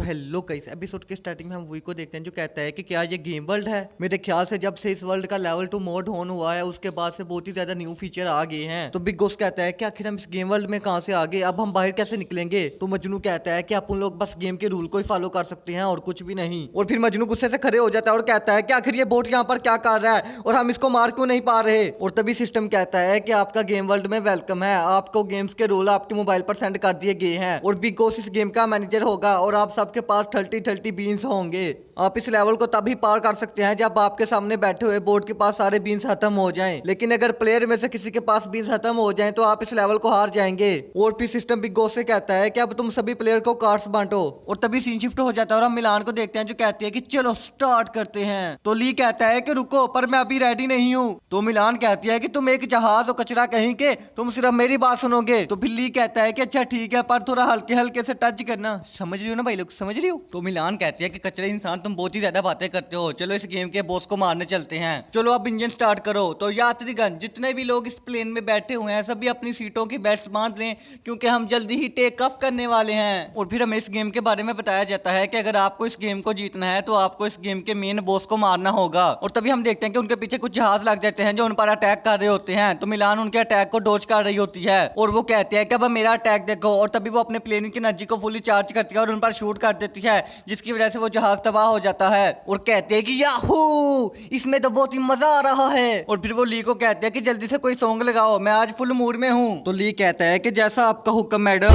Hello guys, episode के starting में हम वही को देखते हैं जो कहता है कि क्या ये गेम वर्ल्ड है। मेरे ख्याल से जब से इस वर्ल्ड का लेवल 2 मोड ऑन हुआ है उसके बाद से बहुत ही ज्यादा न्यू फीचर आ गए हैं। तो बिग बॉस कहता है कि आखिर हम इस गेम वर्ल्ड में कहां से आ गए, अब हम बाहर कैसे निकलेंगे। तो मजनू कहता है कि अपन लोग बस गेम के रूल को ही फॉलो कर सकते हैं और कुछ भी नहीं। और फिर मजनू गुस्से से खड़े हो जाता है और कहता है कि आखिर ये बोट यहाँ पर क्या कर रहा है और हम इसको मार क्यों नहीं पा रहे। और तभी सिस्टम कहता है कि आपका गेम वर्ल्ड में वेलकम है, आपको गेम्स के रूल आपके मोबाइल पर सेंड कर दिए गए हैं और बिग बॉस इस गेम का मैनेजर होगा और आप सबके पास 30 बीन्स होंगे। आप इस लेवल को तभी पार कर सकते हैं जब आपके सामने बैठे हुए बोर्ड के पास सारे बीन्स खत्म हो जाएं। लेकिन अगर प्लेयर में से किसी के पास बीन्स खत्म हो जाएं तो आप इस लेवल को हार जाएंगे। और फिर सिस्टम बिग बॉस से कहता है कि अब तुम सभी प्लेयर को कार्ड्स बांटो। और तभी सीन शिफ्ट हो जाता है और हम मिलान को देखते हैं जो कहती है कि चलो स्टार्ट करते हैं। तो ली कहता है कि रुको, पर मैं अभी रेडी नहीं हूँ। तो मिलान कहती है कि तुम एक जहाज और कचरा कहीं के, तुम सिर्फ मेरी बात सुनोगे। तो फिर ली कहता है कि अच्छा ठीक है, पर थोड़ा हल्के हल्के से टच करना। समझ रही हो ना भाई लोग, समझ रही हो। तो मिलान कहती है कि कचरे इंसान, तुम बहुत ही ज्यादा बातें करते हो, चलो इस गेम के बॉस को मारने चलते हैं। चलो अब इंजन स्टार्ट करो। तो यात्रीगण जितने भी लोग इस प्लेन में बैठे हुए हैं सभी अपनी सीटों की बेल्ट्स बांध लें क्योंकि हम जल्दी ही टेक ऑफ करने वाले हैं। और फिर हमें इस गेम के बारे में बताया जाता है कि अगर आपको इस गेम को जीतना है तो आपको इस गेम के मेन बॉस को मारना होगा। और तभी हम देखते हैं कि उनके पीछे कुछ जहाज लग जाते हैं जो उन पर अटैक कर रहे होते हैं। तो मिलान उनके अटैक को डॉज कर रही होती है और वो कहते हैं कि अब मेरा अटैक देखो। और तभी वो अपने प्लेन की एनर्जी को फुली चार्ज करती है और उन पर शूट कर देती है जिसकी वजह से वो जहाज तबाह हो जाता है। और कहते हैं कि याहू, इसमें तो बहुत ही मजा आ रहा है। और फिर वो ली को कहते हैं कि जल्दी से कोई सॉन्ग लगाओ, मैं आज फुल मूड में हूँ। तो ली कहता है कि जैसा आपका हुक्म मैडम।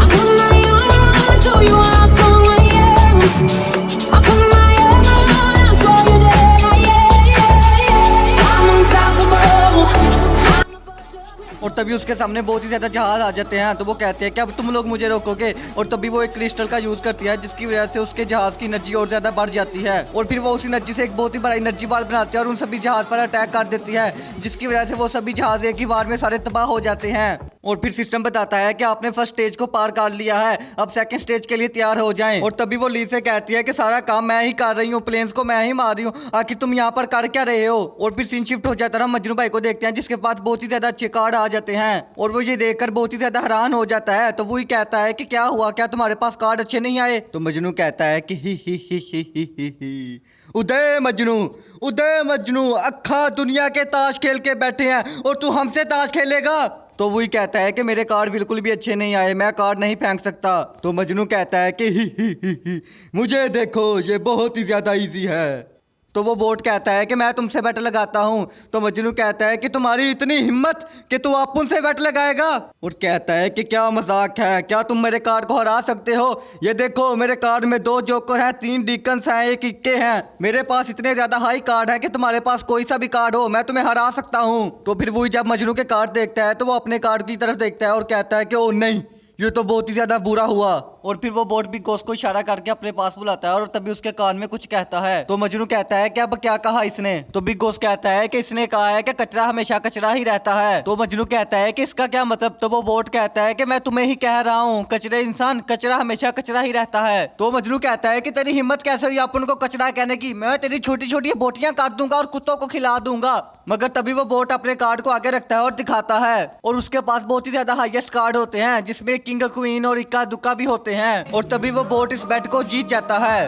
और तभी उसके सामने बहुत ही ज्यादा जहाज आ जाते हैं। तो वो कहते हैं कि अब तुम लोग मुझे रोकोगे। और तभी वो एक क्रिस्टल का यूज करती है जिसकी वजह से उसके जहाज की एनर्जी और ज्यादा बढ़ जाती है। और फिर वो उस एनर्जी से एक बहुत ही बड़ा एनर्जी बॉल बनाती है और उन सभी जहाज पर अटैक कर देती है जिसकी वजह से वो सभी जहाज एक ही बार में सारे तबाह हो जाते हैं। और फिर सिस्टम बताता है कि आपने फर्स्ट स्टेज को पार कर लिया है, अब सेकंड स्टेज के लिए तैयार हो जाएं। और तभी वो ली से कहती है कि सारा काम मैं ही कर रही हूँ, प्लेन्स को मैं ही मार रही हूँ, आखिर तुम यहाँ पर कर क्या रहे हो। और फिर सीन शिफ्ट हो जाता है, हम मजनू भाई को देखते हैं जिसके पास बहुत ही ज्यादा अच्छे कार्ड आ जाते हैं और वो ये देखकर बहुत ही ज्यादा हैरान हो जाता है। तो वो ही कहता है कि क्या हुआ, क्या तुम्हारे पास कार्ड अच्छे नहीं आए। तो मजनू कहता है कि ही उदय मजनू, उदय मजनू, अक्खा दुनिया के ताश खेल के बैठे हैं और तू हमसे ताश खेलेगा। तो वही कहता है कि मेरे कार्ड बिल्कुल भी अच्छे नहीं आए, मैं कार्ड नहीं फेंक सकता। तो मजनू कहता है कि ही मुझे देखो, ये बहुत ही ज्यादा इजी है। तो वो बोट कहता है कि मैं तुमसे बेट लगाता हूँ। तो मजनू कहता है कि तुम्हारी इतनी हिम्मत कि तू आप उनसे बेट लगाएगा। और कहता है कि क्या मजाक है, क्या तुम मेरे कार्ड को हरा सकते हो। ये देखो मेरे कार्ड में 2 जोकर हैं, 3 डीकन्स हैं, 1 इक्के हैं। मेरे पास इतने ज्यादा हाई कार्ड है कि तुम्हारे पास कोई सा भी कार्ड हो मैं तुम्हें हरा सकता हूँ। तो फिर वही जब मजनू के कार्ड देखता है तो वो अपने कार्ड की तरफ देखता है और कहता है कि ओ नहीं, ये तो बहुत ही ज्यादा बुरा हुआ। और फिर वो बोट बिग बॉस को इशारा करके अपने पास बुलाता है और तभी उसके कान में कुछ कहता है। तो मजनू कहता है कि अब क्या कहा इसने। तो बिग बॉस कहता है कि इसने कहा है कि कचरा हमेशा कचरा ही रहता है। तो मजनू कहता है कि इसका क्या मतलब। तो वो बोट कहता है कि मैं तुम्हें ही कह रहा हूँ, कचरे इंसान, कचरा हमेशा कचरा ही रहता है। तो मजनू कहता है कि तेरी हिम्मत कैसे हुई अपन को कचरा कहने की, मैं तेरी छोटी छोटी बोटियां काट दूंगा और कुत्तों को खिला दूंगा। मगर तभी वो बोट अपने कार्ड को आगे रखता है और दिखाता है और उसके पास बहुत ही ज्यादा हाईएस्ट कार्ड होते हैं जिसमें किंग, क्वीन और इक्का दुक्का भी होते हैं। और तभी वो बोट इस बेट को जीत जाता है।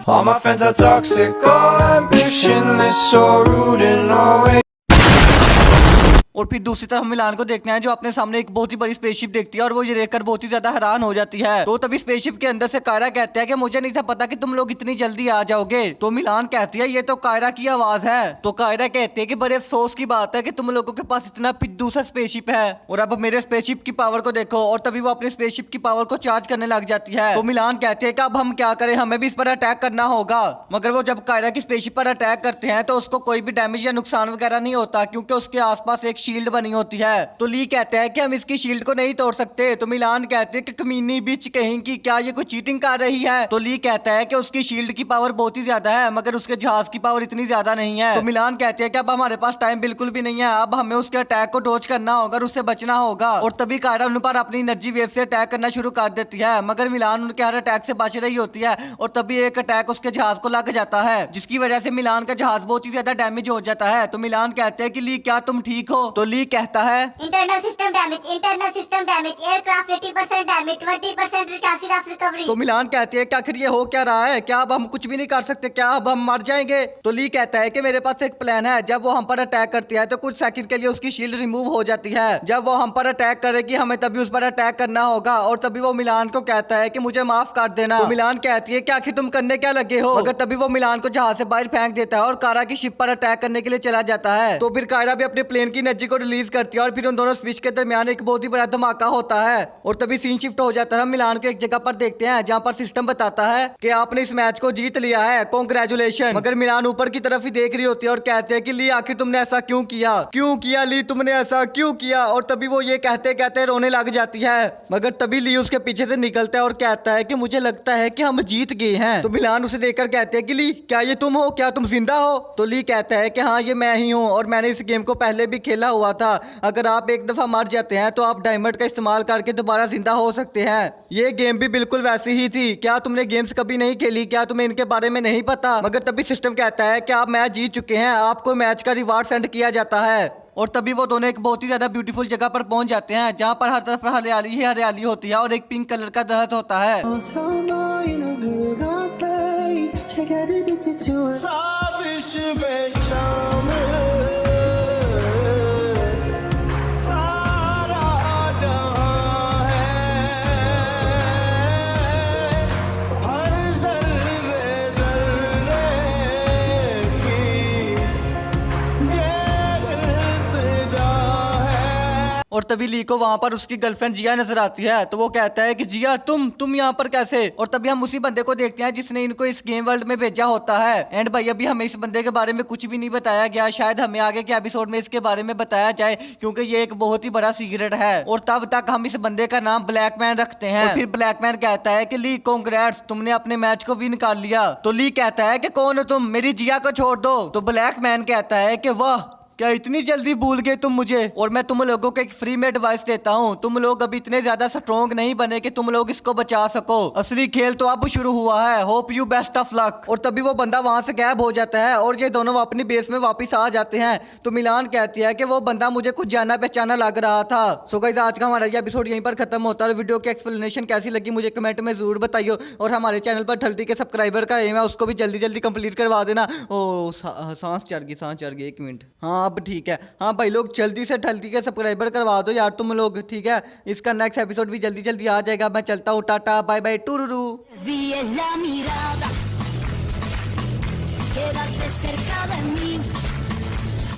All my friends are toxic, all ambitionless, so rude and always. और फिर दूसरी तरफ हम मिलान को देखते हैं जो अपने सामने एक बहुत ही बड़ी स्पेसशिप देखती है और वो ये देखकर बहुत ही ज्यादा हैरान हो जाती है। तो तभी स्पेसशिप के अंदर से कायरा कहते हैं कि मुझे नहीं था पता कि तुम लोग इतनी जल्दी आ जाओगे। तो मिलान कहती है ये तो कायरा की आवाज है। तो कायरा कहती है कि बड़े अफसोस की बात है कि तुम लोगों के पास इतना फिद्दू सा स्पेसशिप है और अब मेरे स्पेसशिप की पावर को देखो। और तभी वो अपने स्पेसशिप की पावर को चार्ज करने लग जाती है। तो मिलान कहते हैं कि अब हम क्या करें, हमें भी इस पर अटैक करना होगा। मगर वो जब कायरा की स्पेसशिप पर अटैक करते हैं तो उसको कोई भी डैमेज या नुकसान वगैरह नहीं होता क्योंकि उसके आसपास एक शील्ड बनी होती है। तो ली कहता है कि हम इसकी शील्ड को नहीं तोड़ सकते। तो मिलान कहते हैं कि कमीनी बिच कहीं की, क्या ये कोई चीटिंग कर रही है। तो ली कहता है कि उसकी शील्ड की पावर बहुत ही ज्यादा है मगर उसके जहाज की पावर इतनी ज्यादा नहीं है। तो मिलान कहते हैं कि अब हमारे पास टाइम बिल्कुल भी नहीं है, अब हमें उसके अटैक को डॉज करना होगा और उससे बचना होगा। और तभी कायरा उन पर अपनी एनर्जी वेव से अटैक करना शुरू कर देती है मगर मिलान उनके हर अटैक से बच रही होती है। और तभी एक अटैक उसके जहाज को लग जाता है जिसकी वजह से मिलान का जहाज बहुत ही ज्यादा डैमेज हो जाता है। तो मिलान कहते हैं कि ली क्या तुम ठीक हो। तो ली कहता है internal system damage, aircraft 80% damage, 20% chances of recovery. तो मिलान कहती है कि आखिर ये हो क्या रहा है, क्या अब हम कुछ भी नहीं कर सकते, क्या अब हम मर जाएंगे। तो ली कहता है कि मेरे पास एक प्लान है, जब वो हम पर अटैक करती है तो कुछ सेकंड के लिए उसकी शील्ड रिमूव हो जाती है। जब वो हम पर अटैक करेगी हमें तभी उस पर अटैक करना होगा, और तभी वो मिलान को कहता है कि मुझे माफ कर देना। तो मिलान कहती है कि आखिर तुम करने क्या लगे हो, मगर तभी वो मिलान को जहाज से बाहर फेंक देता है और कारा की शिप पर अटैक करने के लिए चला जाता है। तो फिर कायरा भी अपने प्लेन की एनर्जी को रिलीज करती है और फिर उन दोनों स्विच के दरमियान एक बहुत ही बड़ा धमाका होता है, और तभी सीन शिफ्ट हो जाता है। हम मिलान को एक जगह पर देखते हैं जहाँ पर सिस्टम बताता है कि आपने इस मैच को जीत लिया है, कांग्रेचुलेशन। मगर मिलान ऊपर की तरफ ही देख रही होती है और कहते हैं कि ली आखिर तुमने ऐसा क्यों किया ली, तुमने ऐसा क्यों किया। और तभी वो ये कहते कहते रोने लग जाती है, मगर तभी ली उसके पीछे से निकलता है और कहता है कि मुझे लगता है कि हम जीत गए हैं। तो मिलान उसे देखकर कहते हैं कि ली क्या ये तुम हो, क्या तुम जिंदा हो। तो ली कहता है कि हाँ ये मैं ही हूँ, और मैंने इस गेम को पहले भी खेला हुआ था। अगर आप एक दफा मर जाते हैं तो आप डायमंड का इस्तेमाल करके दोबारा जिंदा हो सकते हैं। ये गेम भी बिल्कुल वैसी ही थी। क्या तुमने गेम्स कभी नहीं खेली, क्या तुम्हें इनके बारे में नहीं पता। मगर तभी सिस्टम कहता है कि आप मैच जीत चुके हैं, आपको मैच का रिवार्ड सेंड किया जाता है। और तभी वो दोनों एक बहुत ही ज्यादा ब्यूटीफुल जगह पर पहुंच जाते हैं जहाँ पर हर तरफ हरियाली ही हरियाली होती है और एक पिंक कलर का दरख्त होता है। और तभी ली को वहां पर उसकी गर्लफ्रेंड जिया नजर आती है। तो वो कहता है कि जिया तुम यहाँ पर कैसे। और तभी हम उसी बंदे को देखते हैं जिसने इनको इस गेम वर्ल्ड में भेजा होता है। एंड भाई अभी हमें इस बंदे के बारे में कुछ भी नहीं बताया गया, शायद हमें आगे के एपिसोड में इसके बारे में बताया जाए, क्योंकि ये एक बहुत ही बड़ा सीक्रेट है। और तब तक हम इस बंदे का नाम ब्लैक मैन रखते हैं। और फिर ब्लैक मैन कहता है कि ली कांग्रेट्स, तुमने अपने मैच को विन कर लिया। तो ली कहता है कि कौन हो तुम, मेरी जिया को छोड़ दो। तो ब्लैक मैन कहता है कि वाह क्या इतनी जल्दी भूल गए तुम मुझे। और मैं तुम लोगों को एक फ्री में एडवाइस देता हूँ, तुम लोग अभी इतने ज्यादा स्ट्रॉन्ग नहीं बने कि तुम लोग इसको बचा सको। असली खेल तो अब शुरू हुआ है, hope you best of luck. और तभी वो बंदा वहां से गायब हो जाता है और ये दोनों अपनी बेस में वापस आ जाते हैं। तो मिलान कहती है कि वो बंदा मुझे कुछ जाना पहचाना लग रहा था। सो गाइस आज का हमारा ये एपिसोड यहीं पर खत्म होता है। वीडियो की एक्सप्लेनेशन कैसी लगी मुझे कमेंट में जरूर बताइए, और हमारे चैनल पर 30 के सब्सक्राइबर का एम है, उसको भी जल्दी जल्दी कंप्लीट करवा देना। ओ सांस चढ़ गई 1 मिनट। हाँ अब ठीक है। हाँ भाई लोग जल्दी से 30 के सब्सक्राइबर करवा दो यार तुम लोग, ठीक है। इसका नेक्स्ट एपिसोड भी जल्दी जल्दी आ जाएगा। मैं चलता हूँ, टाटा बाय बाय टुरुरु। Vi en la mirada, quédate cerca de mí.